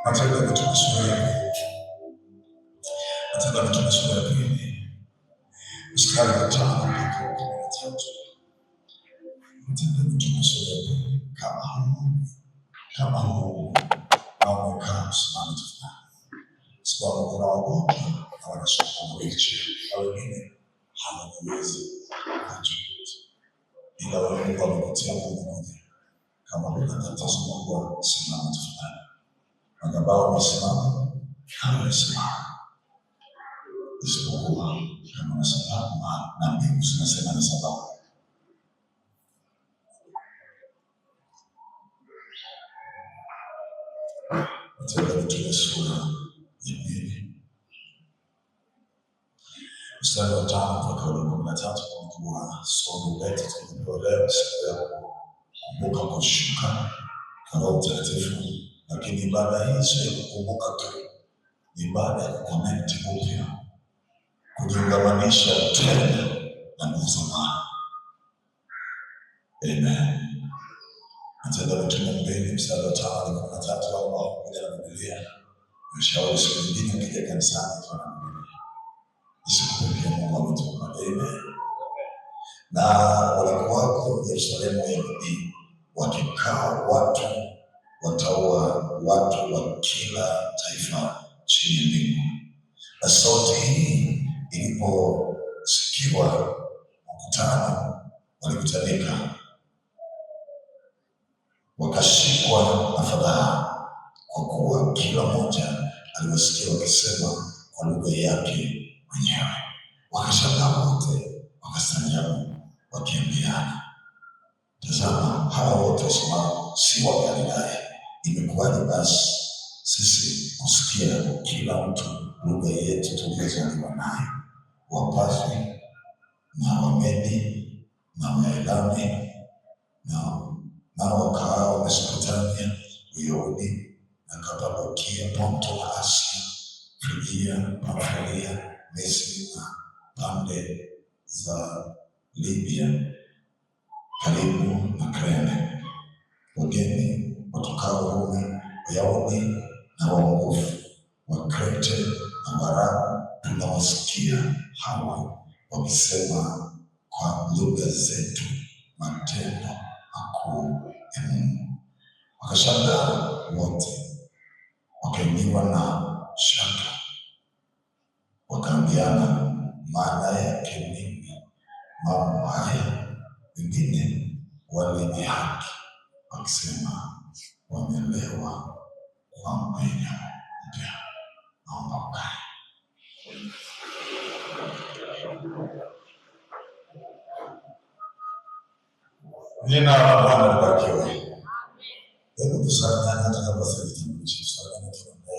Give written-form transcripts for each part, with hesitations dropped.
Matendo ya Mitume sura ya pili. Matendo ya Mitume sura ya pili mstari wa 5 mpaka 13. Matendo ya Mitume sura ya pili. Kama huu na umekaa msimamo tafadhali, sababu kuna wagonjwa na wanasukuma wheelchair na wengine hawawezi kujimudu, ila wewe Mungu amekutia nguvu moja. Kama kuna tatizo, Mungu simama tafadhali. Madhabahu amesimama, amesimama. Isipokuwa kama na sababu na mbingu zinasema ni sababu. Matendo ya Mitume sura ya pili mstari wa 5 mpaka 13. Kwa somo letu tulipewa leo siku ya kukumbuka kushuka kwa Roho Mtakatifu, lakini ibada hii sio ya kukumbuka tu, ni ibada ya kuconnect upya, kujiungamanisha tena na nguvu za Bwana. Amen. Matendo ya Mitume 2 mstari wa 5 hadi 13. Au kuja na Biblia, ushauri siku nyingine ukija kanisani kwa Biblia. Isikupe Mungu ametupa. Amen. Na walikuwako Yerusalemu Wayahudi wakikaa watu wataua watu wa kila taifa chini ya mbingu. Na sauti hii iliposikiwa, mkutano walikutanika, wakashikwa na fadhaa, kwa kuwa kila mmoja aliwasikia wakisema kwa lugha yake mwenyewe. Wakashangaa wote, wakastaajabu, wakiambiana, tazama, hawa wote si wa Galilaya? Imekuwaje basi sisi kusikia kila mtu lugha yetu tuliyozaliwa nayo? Wapathi na Wamedi na Waelami nao wakaao Mesopotamia, Uyahudi na Kapadokia, Ponto na Asia, Frigia, Pamfilia, Misri na pande za Libya karibu na Krene, wageni watokao Rumi, Wayahudi na waongofu wa Krete na Waarabu, tunawasikia hawa wakisema kwa lugha zetu matendo makuu ya Mungu. Wakashangaa wote, wakaingiwa na shaka, wakaambiana, maana yake nini mambo haya? Wengine walidhihaki wakisema, wamelewa kwa mvinyo mpya. Naomba ukae. Jina la Bwana libarikiwe. Hebu tusalimiane tunapofanya kitambulisho. Salimiana tunaomba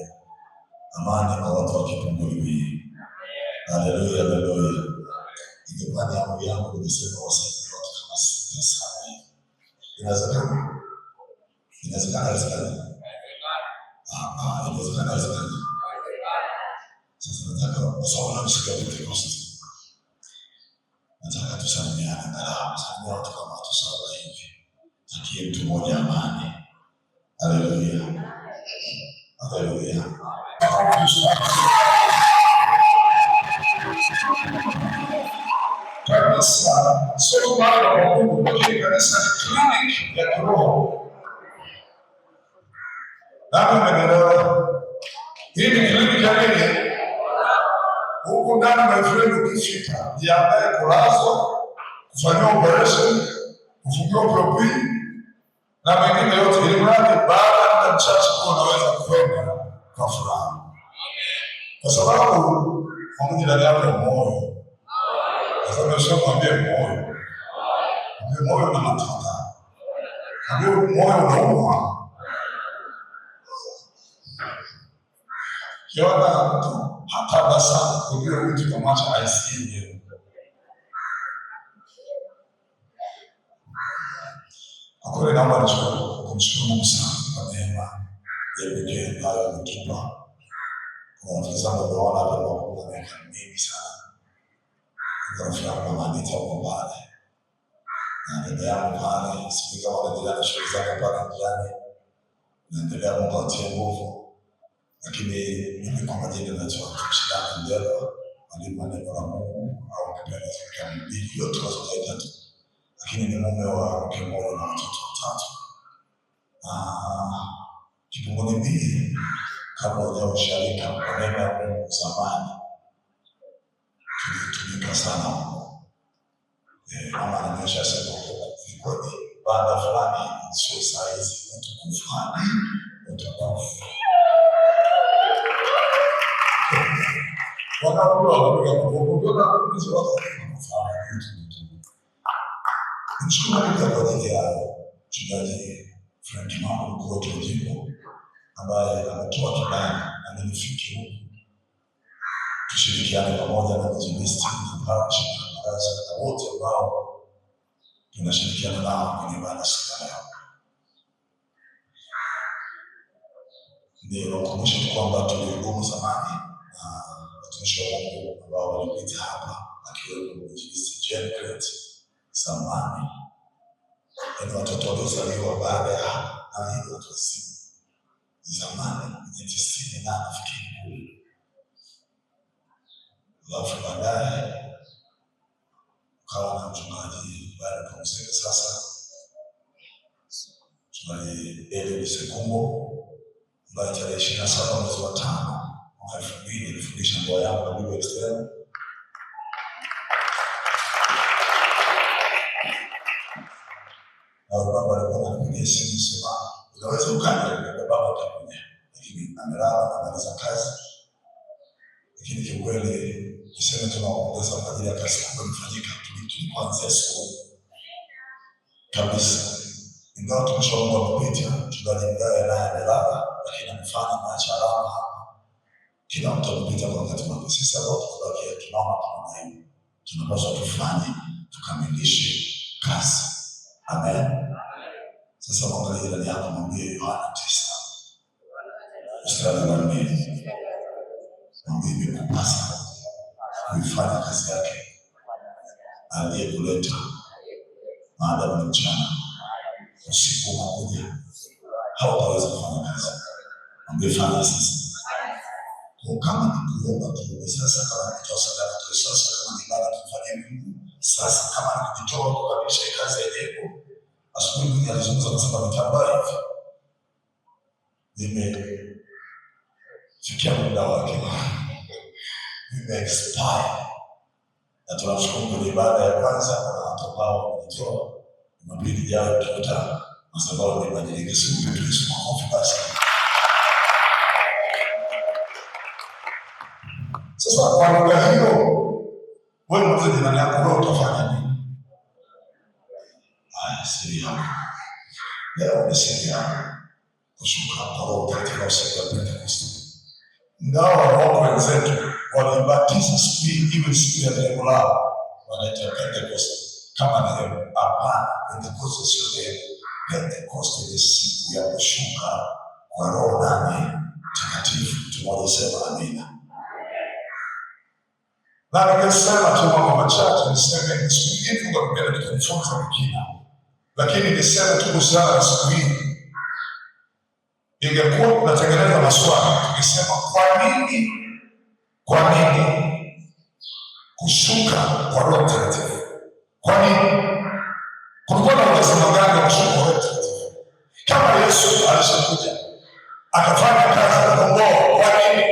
amani na watu wakipunguliwa. Haleluya, haleluya. Ingepani yangu nimesema wasaidizi watu kama 6 sana hivi. Inawezekana? Inawezekana? Sasa nataka usawa msikia vitu kosa. Nataka tusalimiane angalau. Salimiana watu kama watu 7 hivi. Takie mtu mmoja amani. Haleluya. Haleluya. Kanisa sio mahali pa Mungu, bali kanisa ni kliniki ya kiroho. Nani anaelewa? Hii ni kliniki ya nini? Huku ndani my friend, ukifika jiandae kulazwa, kufanyiwa operation, kufungiwa propi na mengine yote, ili mradi baada ya mchache unaweza kwenda kwa furaha. Kwa sababu Mungu ndani yako moyo. Sasa sio kwambie moyo. Moyo na matunda. Ndio moyo unauma. Kiona mtu hata sana kujua mtu kwa macho haisikie. Akore naomba kumshukuru Mungu sana kwa neema ya pekee ambayo ametupa. Kwa mtazamo tunaona hapa kwa miaka mingi sana. Kwa manita kwa pale. Na dada yangu pale, sipika wanaendelea na shughuli zake pale ndani. Naendelea Mungu atie nguvu. lakini mimi kwa majina naitwa Mshindani Ndela, mwalimu wa neno la Mungu au kipenda cha mhubiri, yote wazozaita tu, lakini ni mume wa mke mmoja na watoto watatu. Kipunguni mbili kabla hujausharika kwa neno la Mungu zamani tulitumika sana. Mama anamesha sema ilikuwa ni baada fulani, sio saa hizi watu fulani watakufa. Nishukuru kwa ajili ya mchungaji Frank Mama mkuu wa jimbo ambaye ametoa kibali na nilifiki huku tushirikiane pamoja na injilisti na baraza na wote ambao tunashirikiana nao kwenye ibada siku ya leo. Ndio nakumbusha kwamba tulihudumu zamani na watumishi wa Mungu ambao walipita hapa, akiwemo injilisti Janet zamani, na watoto waliozaliwa baada ya hapa na hiyo watu wazima zamani kwenye 90 na nafikiri. Alafu baadaye ukawa na mchungaji baada ya kumzika sasa, mchungaji Eli Sekungo ambaye tarehe 27 mwezi wa 5 mwaka 2000 alifundisha ndoa yangu na Biblia Extreme. Na baba alikuwa ananipigia simu sema unaweza ukaja na baba utakuja, lakini amelala na anaweza kazi. Lakini kiukweli niseme tunaongeza kwa ajili ya kazi ambayo imefanyika tulikuanzia siku kabisa. Ingawa tumeshaomba kupita mchungaji mgawe naye amelala, lakini amefanya maacha alama hapa. Kila mtu amepita kwa wakati wake. Sisi ambao tunabakia tunaomba kwa hiyo tunapaswa tufanye tukamilishe kazi. Amen. Sasa mwangalie ndani yako, mwambie Yohana 9:4. Mwambie imekupasa kuifanya kazi yake aliyekuleta maadamu ni mchana, usiku unakuja hautaweza kufanya kazi. Mwambie fanya sasa. Kwa kama ni kuomba tu sasa, kama ni kutoa sadaka tu sasa, kama ni ibada tufanye Mungu sasa, kama ni kujitoa kukamilisha kazi yake. Asubuhi mwingine alizungumza kwa sababu vitambaa hivi vimefikia muda wake, vime-expire. Na tunashukuru kwenye ibada ya kwanza na watu ambao wametoa Jumapili ijayo tutakuta madhabahu imebadilika. Siku yetu Yesu makofi basi. Sasa kwa lugha hiyo, wewe mwenyewe jirani yako leo utafanya nini? Siri yako leo ni siri yako kushuka kwa Roho katika usiku wa Pentekoste. Ingawa wako wenzetu walibatiza siku hii iwe siku ya dhehebu lao, wanaita Pentekoste kama dhehebu. Hapana, Pentekoste sio dhehebu. Pentekoste ni siku ya kushuka kwa Roho nani Mtakatifu. Tunasema amina. Na nikasema tu mambo machache, niseme siku hii tungependa tujifunze wengine. Lakini niseme tu kuhusiana na siku hii, ingekuwa tunatengeneza maswali tukisema kwa nini kushuka kwa Roho Mtakatifu? Kwa nini? Kulikuwa na lazima gani ya kushuka kwa Roho Mtakatifu? Kama Yesu alishakuja akafanya kazi ya kukomboa, kwa nini?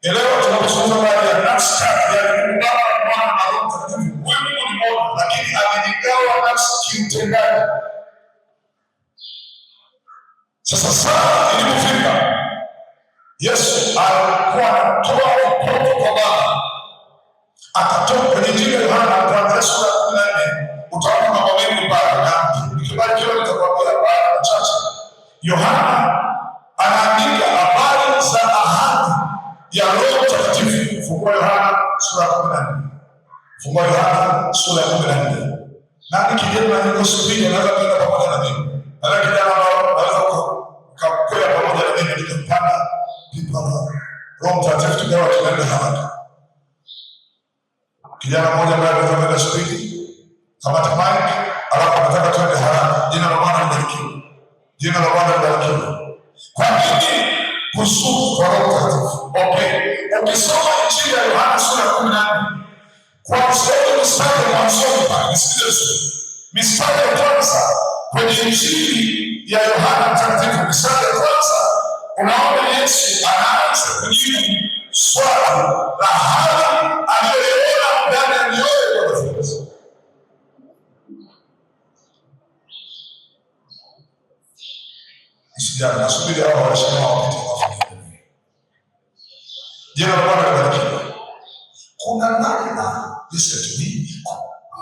Leo tunazungumza habari ya nafsi kazi ya Baba, Mwana na Roho Mtakatifu. Mungu ni mmoja, lakini aligawa nafsi kiutendaji. Sasa saa ilipofika, Yesu alikuwa anatoa mkono kwa Baba. Akatoka kwenye Injili ya Yohana kuanzia sura ya 14, utaona mambo mengi pale, na nikibarikiwa nitakwambia baada ya chache. Yohana anaandika habari za ahadi ya Roho Mtakatifu. Fungua Yohana sura ya 14. Fungua Yohana sura ya 14. Na kijana yuko spidi anaweza kwenda pamoja na mimi. Na kijana anaweza kukwea pamoja na mimi nikipanda kipanda. Roho Mtakatifu tukawa tunaenda haraka. Kijana mmoja ambaye anaweza kwenda spidi kama tamaki, alafu anataka tuende haraka. Jina la Bwana libarikiwe. Jina la Bwana libarikiwe. Kwa nini kusudi kwa Roho Mtakatifu. Okay, ukisoma Injili ya Yohana sura ya 14 kuanzia mstari wa mwanzoni pale, nisikilize mstari wa kwanza kwenye Injili ya Yohana Mtakatifu, mstari wa kwanza unaona Yesu anaanza kujibu swali la hali aliyoiona ndani ya mioyo ya wanafunzi. Nasubiri hao waheshimiwa wapite mafunzo. Jina la Bwana libarikiwe. Kuna namna, listen to me,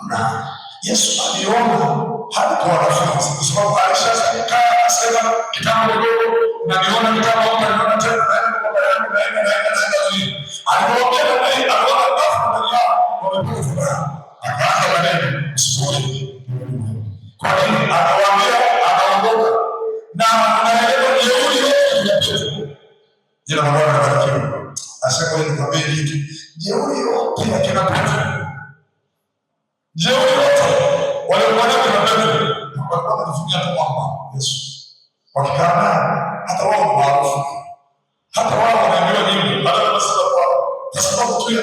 na Yesu aliona hadi kwa wanafunzi, kwa sababu alishakaa akasema kitambo kidogo na niona kitambo hapa, niona tena naenda kwa baba yangu, naenda alipoongea na yeye aliona bafu ndani yao wamepata furaha, akaanza maneno msiponi. Kwa hiyo anawaambia, anaondoka na anaelewa jeuri yote ya Petro. Jina la Bwana libarikiwe. Asema wewe nikwambie kitu, jeuri yote ya kina Petro, jeuri yote walikuwa na Petro walikuwa wanajifungia tu kwamba Yesu wakikana hata wao maarufu, hata wao wanaambiwa nini, hata wanasema kwa sababu tu ya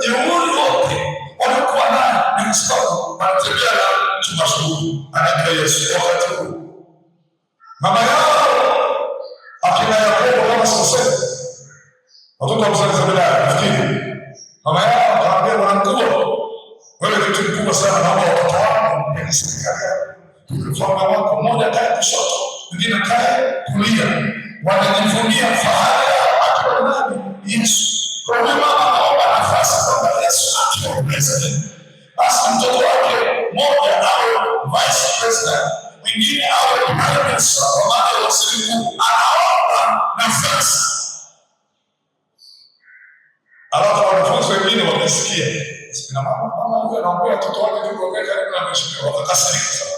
jeuri yote walikuwa nayo, ni sababu wanatembea na mtu mashuhuri anaitwa Yesu. Wakati huu mama yao akina Yakobo kama sasa watoto wa Zebedeo, nafikiri mama yao akamwambia mwanangu, wewe kitu kikubwa sana, naomba watoto wako ni serikali yako, mfalme wako mmoja kae kushoto, mwingine kae kulia, wanajivunia fahari yao akiwa nani? Yesu. Kwa hiyo mama anaomba nafasi kwamba Yesu akiwa president, basi mtoto wake mmoja awe vice president, mwingine awe prime minister, kwa maana waziri mkuu. Anaomba nafasi. Alafu wanafunzi wengine wamesikia, na mama huyu anaongea watoto wake tu kwa karibu na mheshimiwa, wakakasirika sana.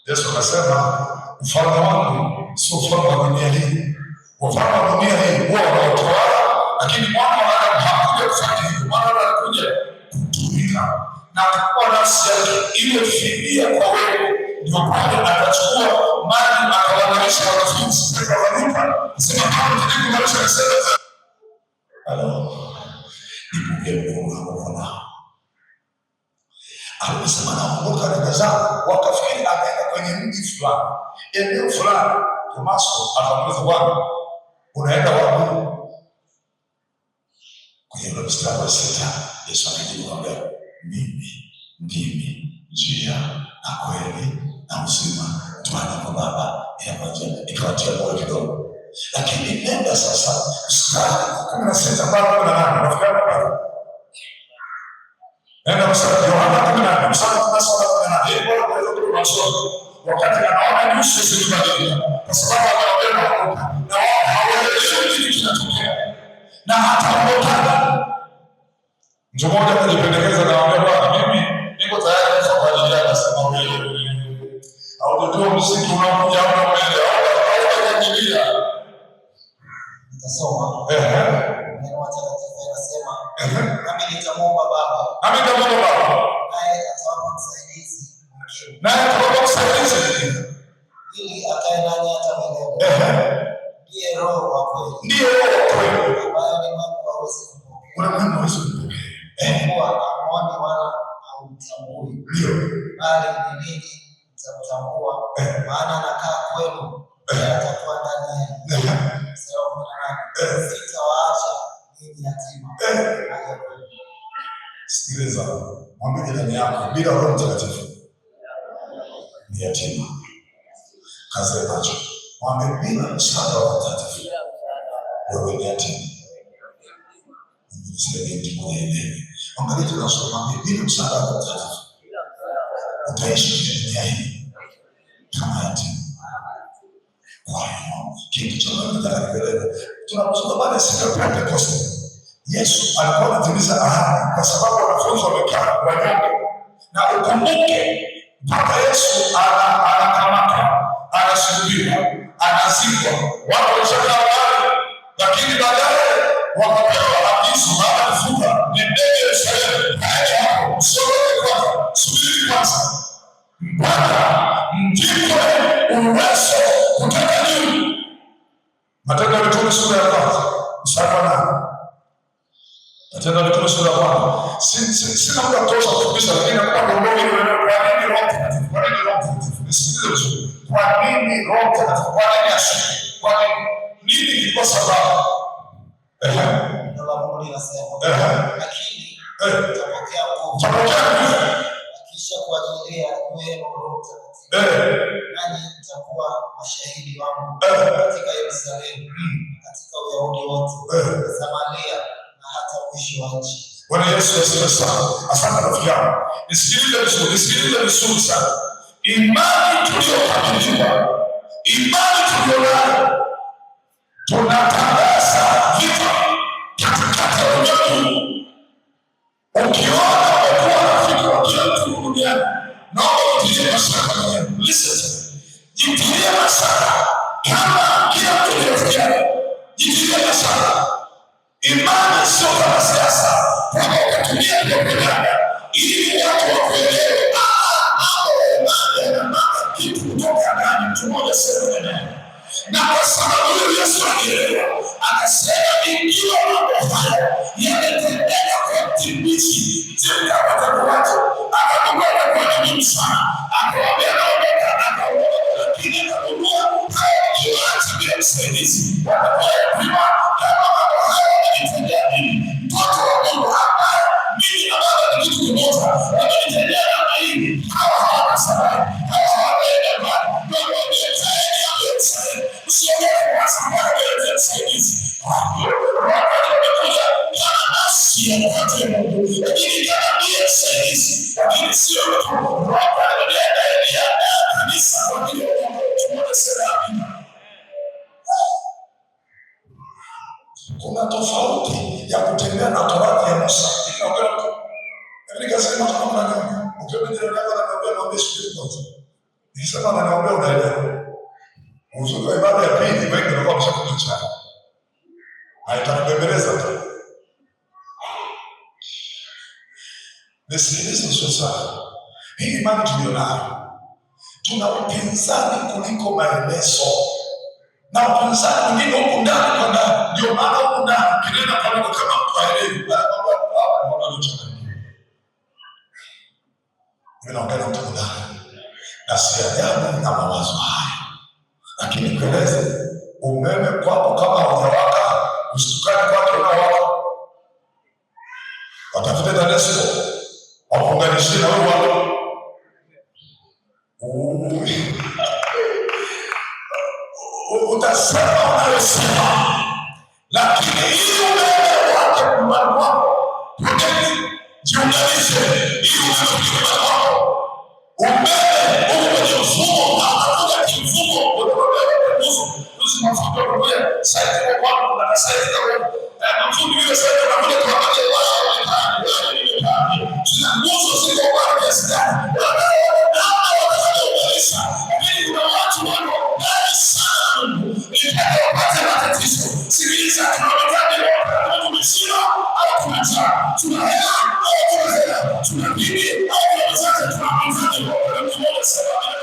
Yesu akasema, ufalme wangu sio ufalme wa dunia hii. Ufalme wa dunia hii huwa wanaotawala, lakini mwana wa Adamu hakuja kufanya hivyo. Mwana wa Adamu hakuja kutumika na kuwa nafsi yake ile fidia kwa wewe. Ndio pale akachukua maji akawalisha wanafunzi, akawalipa, sema kama nilikualisha nasema alisema naondoka nenda zangu, wakafikiri ameenda kwenye mji fulani, eneo fulani. Tomaso akamuuliza, Bwana, unaenda wapi? Kwenye ule mstari wa 6 Yesu akajibu kwamba mimi ndimi njia na kweli na uzima, tuende kwa Baba ikawatia moyo kidogo. Lakini nenda sasa mstari 16 mpaka 18, nafikiri hapa nenda mstari Yohana 18 mstari 17 na 18. Wakati anaona nyuso zilibadilika, kwa sababu anaona na wao hawaelewi nini kinatokea, na hataondoka. Mtu mmoja akajipendekeza na kumwambia, mimi niko tayari kufa kwa ajili yako. Sema wewe au ndio msiku unaokuja hapo mbele au kujilia. Nitasoma neno watakatifu yanasema, nami nitamwomba Baba, naye atawapa msaidizi mwingine, ili akae nanyi hata milele. Ndiye Roho wa kweli, ambaye ulimwengu hauwezi kupokea, kwa hamuoni wala haumtambui, bali ni ninyi mtamtambua, maana anakaa kwenu, atakuwa ndani yenu. Sitawaacha ninyi yatima. Sikiliza, mwambie jirani yako, bila Roho Mtakatifu ni yatima. Kaze macho, mwambie bila msaada wa Roho Mtakatifu wewe ni yatima. Angalia tunasoma, mwambie bila msaada wa Roho Mtakatifu utaishi kwenye dunia hii kama yatima. Kwa hiyo kitu cha Mungu tunaposoma baada ya siku ya Pentekoste, Yesu alikuwa anatimiza ahadi, kwa sababu wanafunzi wamekaa wanyonge. Na ukumbuke mpaka Yesu anakamatwa, anasulubiwa, anazikwa, watu walishakaa wale, lakini baadaye wakapewa agizo baada ya kufuka, nendeni Yerusalemu, kaeni hapo, msiogope kwanza, subiri kwanza mpaka mvikwe uwezo kutoka juu. Matendo ya Mitume sura ya kwanza mstari wa 8. Matendo ya Mitume sura ya kwanza. Sina muda kutosha kufundisha, lakini nakupa dondoo ili uelewe kwa nini Roho Mtakatifu. Kwa nini Roho Mtakatifu? Nisikilize vizuri. Kwa nini Roho Mtakatifu? Kwa nini ashuke? Kwa nini? Nini kilikuwa sababu? Neno la Mungu linasema, lakini mtapokea nguvu kisha kuajilia kwenu Roho Mtakatifu, nanyi mtakuwa mashahidi wangu katika Yerusalemu, katika Uyahudi wote, Samaria na hata mwisho wa nchi. Bwana Yesu asifiwe sana. Asante rafiki yangu. Nisikilize vizuri sana. Imani tuliyokabidhiwa, imani tuliyonayo, tunatangaza vita katikati ya ulimwengu. Ukiona umekuwa rafiki wa kila mtu duniani, naomba utilie mashaka mwenyewe. Listen. Jitilie mashaka kama kila mtu aliyofikia. Jitilie mashaka. Imani sio kama siasa, kama ukatumia propaganda ili watu wakuelewe. Imani inamaanisha kitu kutoka ndani. Mtu mmoja sema amen. Na kwa sababu hiyo Yesu alielewa, akasema ikiwa mambo haya yametendeka kwa mtumishi, mtapata kuwaje? Akakumbuka kwa nini sana, akawaambia naondoka, akaondoka, lakini akagundua hayakiacha bila msaidizi. Wanapoyapima kama mambo haya yanitendea nini, mtoto wa Mungu hapa mimi na baba ni kitu kimoja, yanitendea namna hii, hawa hawana sababu, hawa hawaenda mbali, ndio wametaeni hapo Yerusalemu. Usione kwa sababu ya msaidizi. Wamekuja kama nasi ya wakati Mungu, lakini kama ndiye msaidizi, lakini sio tu wapanda ya kanisa kwa hiyo tunaona sera. Kuna tofauti ya kutembea na Torati ya Musa. Nikasema kama nani, ukiona jirani yako ananiambia mwambie shukuru kwanza. Nikisema ananiambia unaelewa. Uzuri wa ibada ya pili wengi wanakuwa wameshakunywa chai. Haitakubembeleza tu. Nisikilize sana. Hii imani tulionayo, tuna upinzani kuliko maelezo. Na upinzani mwingine huko ndani kwa ndani. Ndio maana huko ndani kinena kwa kama mtu haelewi. Mimi naongea na mtu ndani. Na si ajabu na mawazo haya. Lakini kueleze umeme kwako kama hujawaka, usitukane kwake unawaka. Watafute TANESCO wakuunganishie na wewe wako. Utasema unayosema, lakini ili umeme wake nyumbani kwako, jiunganishe ili umeme kwako. Umeme uko kwenye mfumo, unakuja kimfumo. Mafuta kuja sasa kwa kwako na sasa wewe na mfumo ile sasa unakuja kwa maana wao tuna nguzo ziko kwa kiasi gani lakini kuna watu wao ndani sana nipate matatizo. Sikiliza, tunataka tumeshinda au tunaacha, tunahela au tunahela, tuna bibi au tunataka tunaanza kwa sababu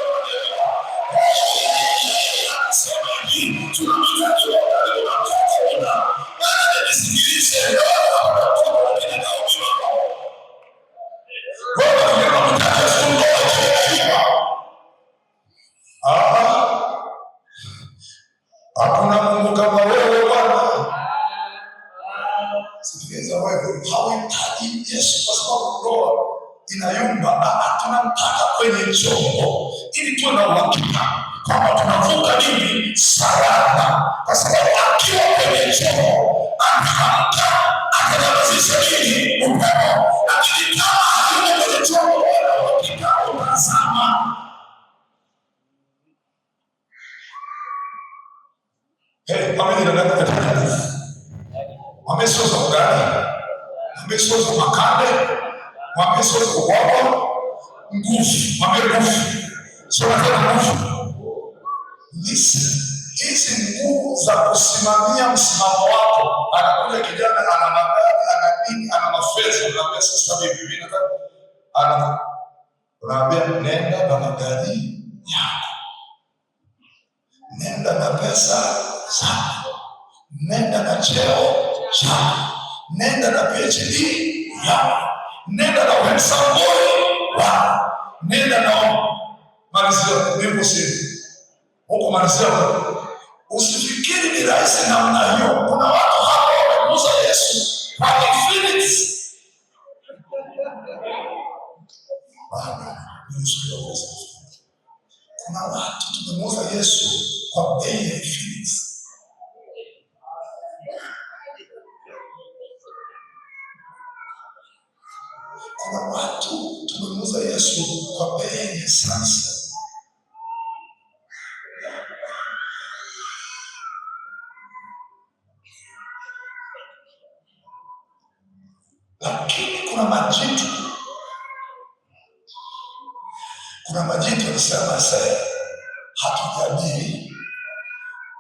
hakuna Mungu kama wewe Bwana. Sikiliza wewe, hauhitaji Yesu kwa sababu ndoa inayumba. Tunamtaka kwenye chombo ili tuwe na uhakika kwamba tunavuka nini salama, kwa sababu akiwa kwenye chombo anaamka atanyamazisha nini upepo, lakini kama hayuko kwenye chombo wala uhakika unazama. Pamoja na nani katika wamesoza ugani, wamesoza makande, wamesoza kubwabwa, nguvu, wameguvu, sio tena nguvu. Hizi nguvu za kusimamia msimamo wako. Anakuja kijana ana magari, ana nini, ana mafedha, unaambia sasa bibi nataka unaambia nenda na magari yako, nenda na pesa zako. nenda na cheo chako, nenda na PhD yako, nenda na uhesabui wako, nenda na malizia nimposiri huko malizia. Usifikiri ni rahisi namna hiyo. Kuna watu hapa wamemuuza Yesu kwa infinity. Kuna watu tumemuuza Yesu kwa bei ya infinity. Kuna watu tumemuuza Yesu kwa bei ya sasa. Lakini kuna majitu alisema sasa hatujadili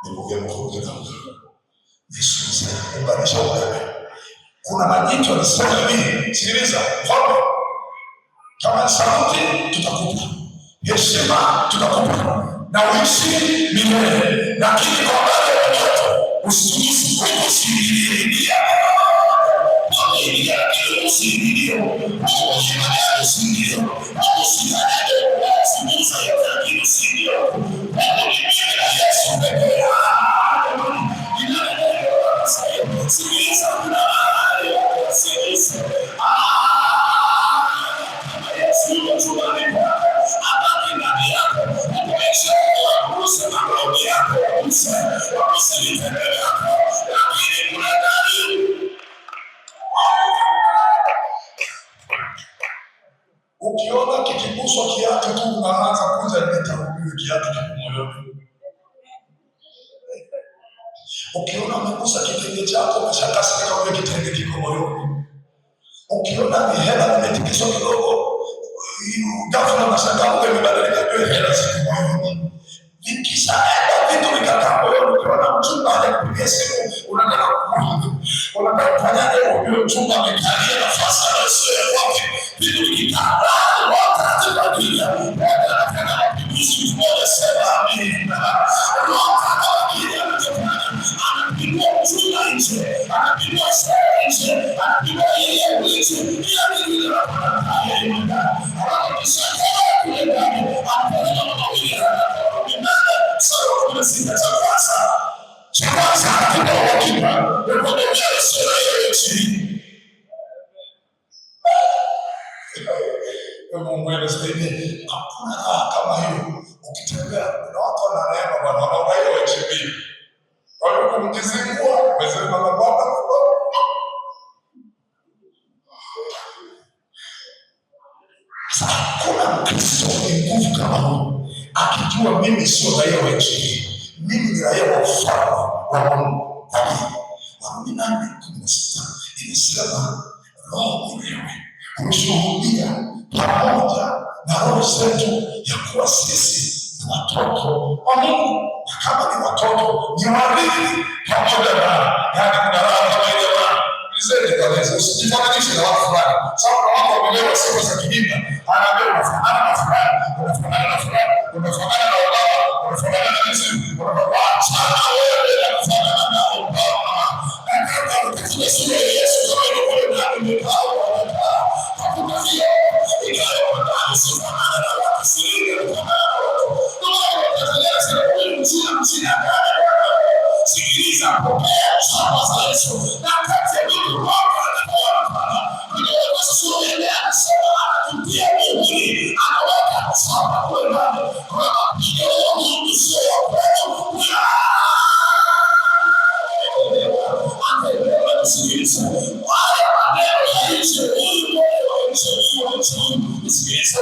nipoke mkono na Yesu sasa unganisha umeme. Kuna majitu alisema hivi, sikiliza, kama sauti tutakupa, heshima tutakupa na uishi milele, lakini kwa wale watoto usiingilie ukiona kikiguswa kiatu tu unaanza kuja nitahubiri kiatu kimoyoni. Ukiona umegusa kitenge chako umeshakasirika, ule kitenge kiko moyoni. Ukiona ni hela imetikiswa kidogo, ghafla unashangaa umebadilika, ile hela ziko moyoni. Vikishaenda vitu vikakaa moyoni, ukiona mchumba anakupigia simu unataka kufanyaje, huyo mchumba amekalia nafasi anayozoea kwake, vitu vikikaa Mungu anasaidia. Hakuna raha kama hiyo. Ukitembea na watu wananeema bwana, wanaona hiyo HB. Wale kumjizingua, wazema na baba. Hakuna Mkristo mwenye nguvu kama huyo, akijua mimi sio raia wa HB. Mimi ni raia wa ufalme wa Mungu. Warumi 8:16 inasema Roho mwenyewe hushuhudia pamoja na roho zetu ya kuwa sisi ni watoto wa Mungu, na kama ni watoto ni warithi pamoja na, yaani kuna raha kama ile jamaa. Usijifananishe na watu fulani, sababu na watu wamelewa sifa za kidini, anaambia unafanana na fulani, unafanana na fulani, unafanana na wababa, unafanana na mizimu, achana wewe na kufanana na wababa. Na kama katika sura ya Yesu kama ilivyo ndani ya Paulo, hakuna hiyo ikawa ndani sifanana na watu siri na kama sikiliza, pokea chapa za Yesu na kati ya Mungu wako na sura ya Yesu anakutia mwili, anaweka chapa kwa ndani kwa mapigo ya Mungu sio ya kwenu. Sikiliza, wale maneno ya Yesu sikiliza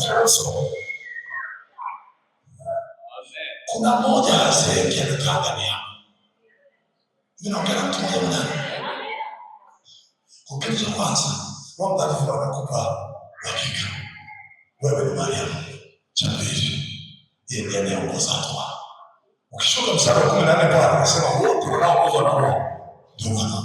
ya Yesu. Kuna mmoja hazeeki anakaa ndani yako. Ninaongea na mtu mmoja ndani. Kwa kitu cha kwanza, Roho Mtakatifu anakupa hakika wewe ni Mariamu. Cha pili, yeye ndiye anayeongoza watu wako. Ukishuka mstari wa 14 pale anasema wote wanaoongozwa na Roho ndio wana.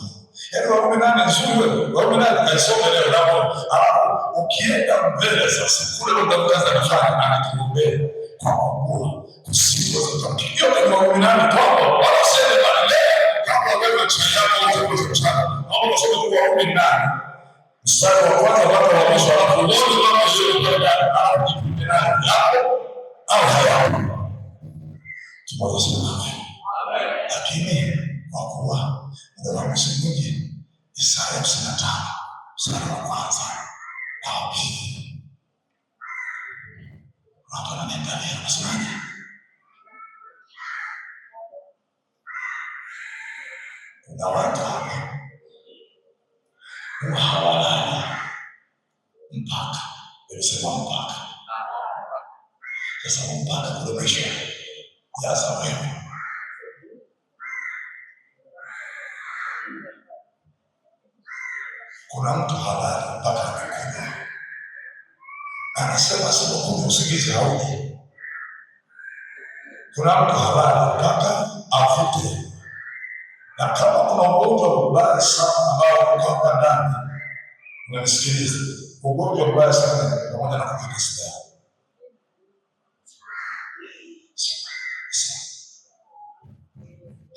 Yaani wa 18 nzuri wewe, wa 18 kaisoma leo hapo. Alafu ukienda mbele sasa, kule Roho Mtakatifu anafanya anakuombea kwa kuwa kusiwa zote. Yote ni wa 18 kwamba wala sema bale kama 18 mstari wa kwanza mpaka wa mwisho, alafu uone kama hiyo kwenda alafu jipinde nayo yako au hayapo. Tumoja sana. Lakini kwa kuwa ndio msingi Isaya 55 mstari wa kwanza au pili. Hapa nanaendelea nasemaje? Kuna watu hapa hawalali mpaka nilisema mpaka sasa, mpaka kudomeshwa jaza wewe. Kuna mtu halali mpaka amekuja, anasema sipokuja usingizi hauji. Kuna mtu halali mpaka avute. Na kama kuna ugonjwa mbaya sana ambao uko hapa ndani, unanisikiliza, ugonjwa mbaya sana pamoja na kuvuta sigara.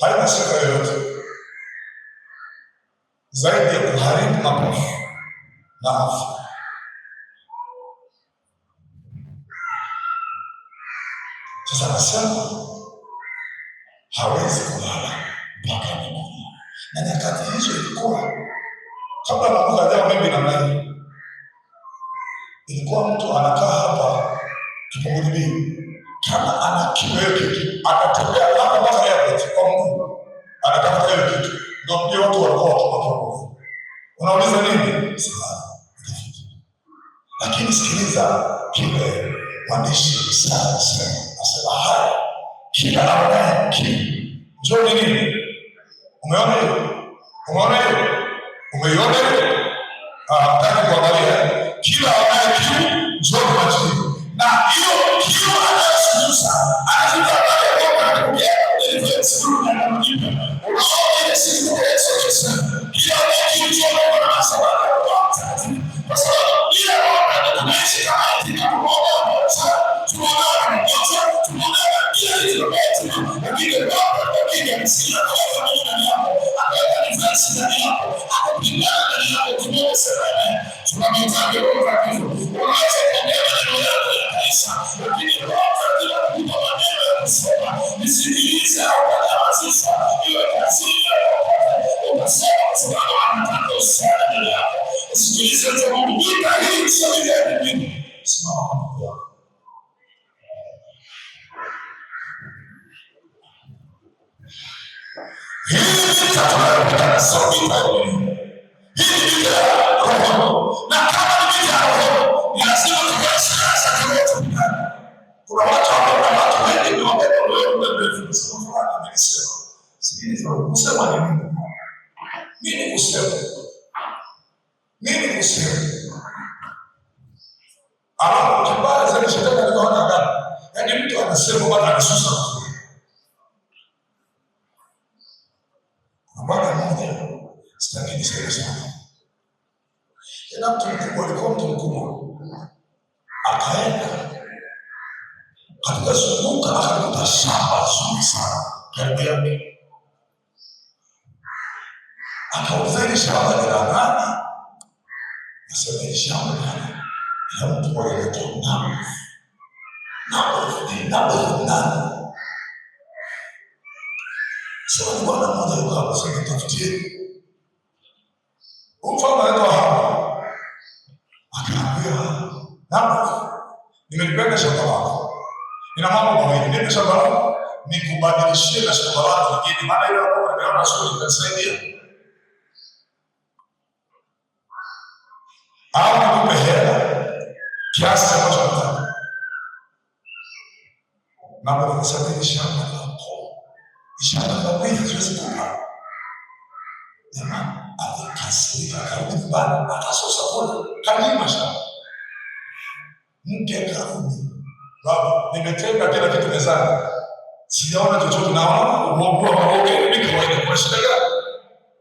Haina sifa yoyote zaidi ya kuharibu mapafu na afya. Sasa nasema hawezi kulala mpaka amekuja. Na nyakati hizo ilikuwa kabla Mungu hajawa mimi na nani, ilikuwa mtu anakaa hapa Kipunguni, kama ana kiweke akatembea hapa mpaka airport kwa Mungu, anatafuta ile kitu, ndio mje watu walikuwa wakipamoja. Unauliza nini? Sasa lakini sikiliza kile mwandishi sana asema haya, kila aonaye kiu njoo nini. Umeona hiyo? Umeona hiyo? Umeiona hiyo? Nataka kuangalia kila aonaye kiu njoo majini. Na hiyo kiu anayosulusa anafika pale kwa anakuja ile siku na mjibu. Unaona ile siku ile sasa. Kila kiu njoo kwa sababu kwa sababu ile roho tunaishi kama katika roho sasa. Tunaona kila kitu lakini roho msina kwa ndani yako akaweka nafasi ndani yako akapigana ndani yako kimesema tunamhitaji roho mtakatifu. Unaweza kuongea maneno yako ya kanisa lakini roho mtakatifu kwa maneno ya kusema nisikilize au kunyamazisha iwe kazi yako. Unasema kwa sababu anataka usana ndani yako usikilize tu Mungu hii sio ile nyingine. Simama kwa Mungu wako. Hii tunataka sauti yako. Hii ni roho. Na kama ni roho, ni lazima tuwe sasa kwetu. Kuna watu ambao watu wengi wamekuwa ndio sana nimesema. Sikiliza, usema nini? Nini kusema? Nini kusema? Kibaya zaidi shetani alikuwa hana adabu. Yaani mtu anasema bwana anasusa mtu. Bwana mmoja sitaki niseme sana. Yana mtu mkubwa alikuwa mtu mkubwa. Akaenda katika zunguka akakuta shamba zuri sana karibu yake. Akauliza ile shamba ni la nani? Nasema ile shamba ni la mtu mmoja anaitwa Naboth. Sasa bwana mmoja yuko hapo sasa tafutie. Mfalme anaitwa hapa. Akaambia Naboth, nimelipenda shamba lako. Ina mambo mawili. Nipe shamba lako nikubadilishie na shamba lako lingine. Maana ile hapo nimeona shughuli itanisaidia. Au nikupe hela kiasi ambacho nataka. Naboth akasema shamba lako ishara kwa kweli siwezi kupa. Jamani, alikasirika karudi nyumbani akasusa kule kalima shamba. Mke karudi. Baba, nimetenga kila kitu mezani. Sijaona chochote, naona uongo mimi kawaida kwa shida gani?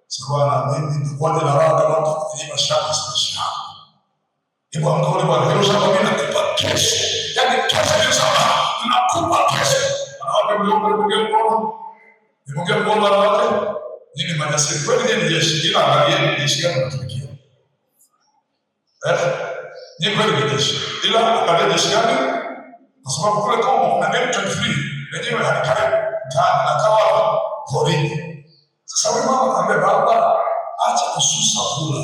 Sawa, mimi nilikuwa na raha kama mtu kulima shamba shamba. Ipo mkaone bwana, hilo shamba mimi nakupa kesho. Yaani kesho shamba nakupa kesho. Anaomba mliongo Nimeongea kwa mara wake nini majasiri kweli ni jeshi ila angalia jeshi gani tunatumia. Ni kweli ni jeshi. Ila angalia jeshi gani? Kwa sababu kule Kongo kuna M23 wenyewe halikai mtaani na kawa porini. Sasa wewe mama kaambia baba, acha kususa kula.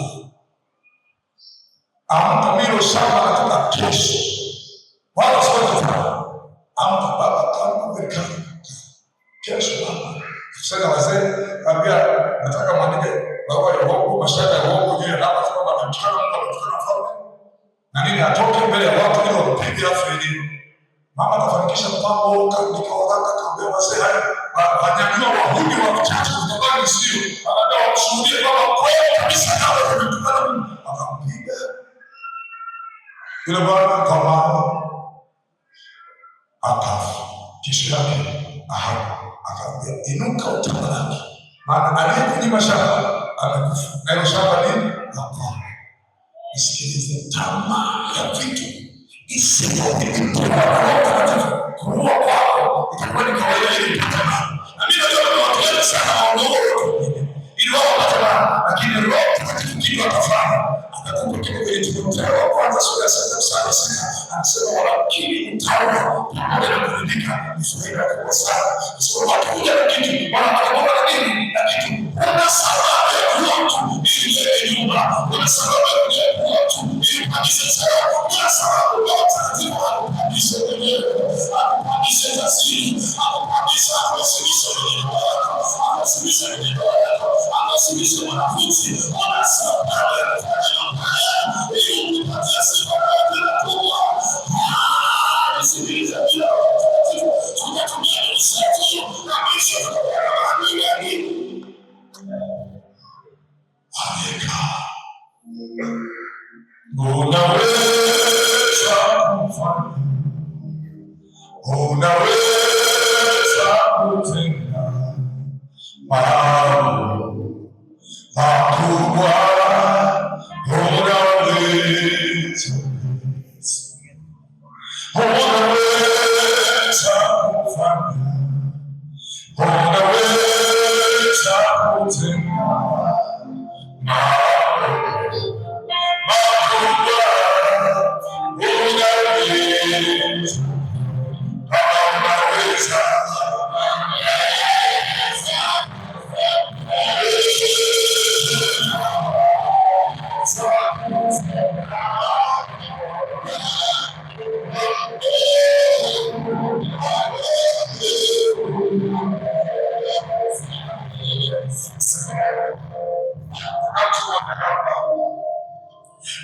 Amka milo shamba nataka kesho. Wala sio tena. Amka baba kama weka. Kesho baba. Sasa wazee kaambia nataka mwandike baba ya Mungu mashaka ya Mungu ile hapa kwa baba mchana kwa falme. Na nini atoke mbele ya watu ili wapige afili. Mama atafanikisha mpango katika wakati kaambia wazee haya wanyanyua wahudi wa mchache kutabani sio. Anataka kushuhudia baba kweli kabisa nawe tumetukana akampiga. Yule bwana kama akafa. Kisha yake akaambia inuka utamalaki. Maana aliyekunyima shamba amekufa. Na hilo shamba ni hapana. Isikilize, tamaa ya vitu isiyokuwa kuua kwako itakuwa ni kawaida ile tamaa. Na mimi najua watu wengi sana waondoe ili wao watamaa, lakini Roho Mtakatifu kitu atafanya. Atakupa kitu kile Timotheo wa kwanza sura ya 7 sana. Anasema walakini mtawa pamoja na kuridhika ni faida kubwa sana. Sio watu kuja na kitu wanapokuwa na nini na kitu. Kuna sababu ya kuwa mtu ili nyumba. Kuna sababu ya kuwa mtu ili kabisa sawa. Kuna sababu ya utaratibu wa kabisa wenyewe. Kabisa tasiri, kabisa kuwasilisha wenyewe. Kuwasilisha wenyewe. Kuwasilisha wanafunzi. Kuna sababu ya kufanya haya. Ili kupatia sifa ya kuwa. Sikiliza bila tunatumia usafi kabisa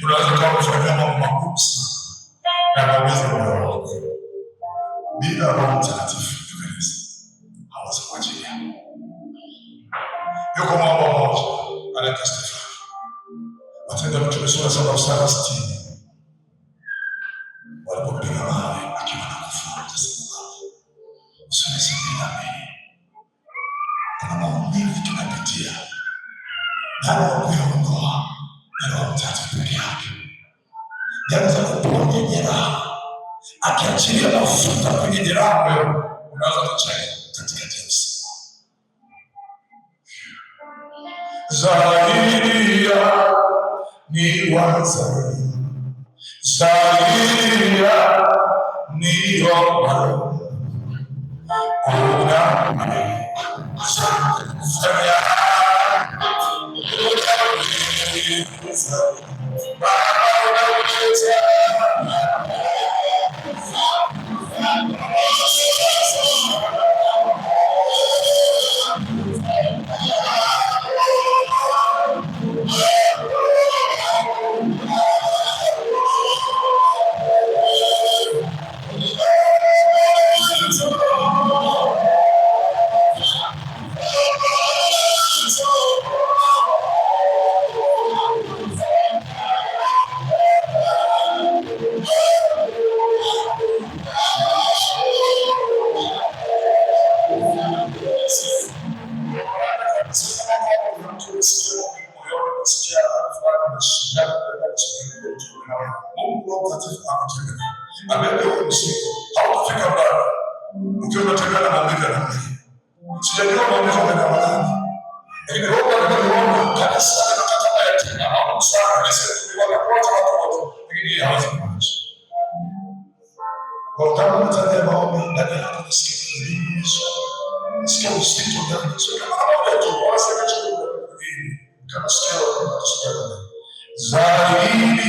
unaweza kutenda mambo makubwa, unaweza kuwa kufanya mambo makubwa na kuweza kuona bila Roho Mtakatifu hawezi kuachilia. Yuko mambo moja anaitwa Stefano. Matendo ya Mitume sura 7:60. Walipopiga mawe akiwa na kufuata sababu. Usiniseme kuna maumivu tunapitia. Nani wa kuyaondoa? Ni Roho Mtakatifu peke yake. Yanaweza kuponya jeraha. Akiachilia mafuta kwenye jeraha wewe unaweza kucheka katikati ya usiku. Zaidi ya ni wazari. Zaidi ya ni wazari. Hautafika mbali ukiwa unataka na maumivu ya namna hii. Sijajua maumivu ya namna gani, lakini Roho anaona kanisa linataka yatima au msana, kanisa linataka watu wote Kwa kama unataka maombi ndani yako nisikie Yesu. Nisikie uzito ndani. Sio kama maombi tu, wala sio kitu kama sikio unasikia. Zaidi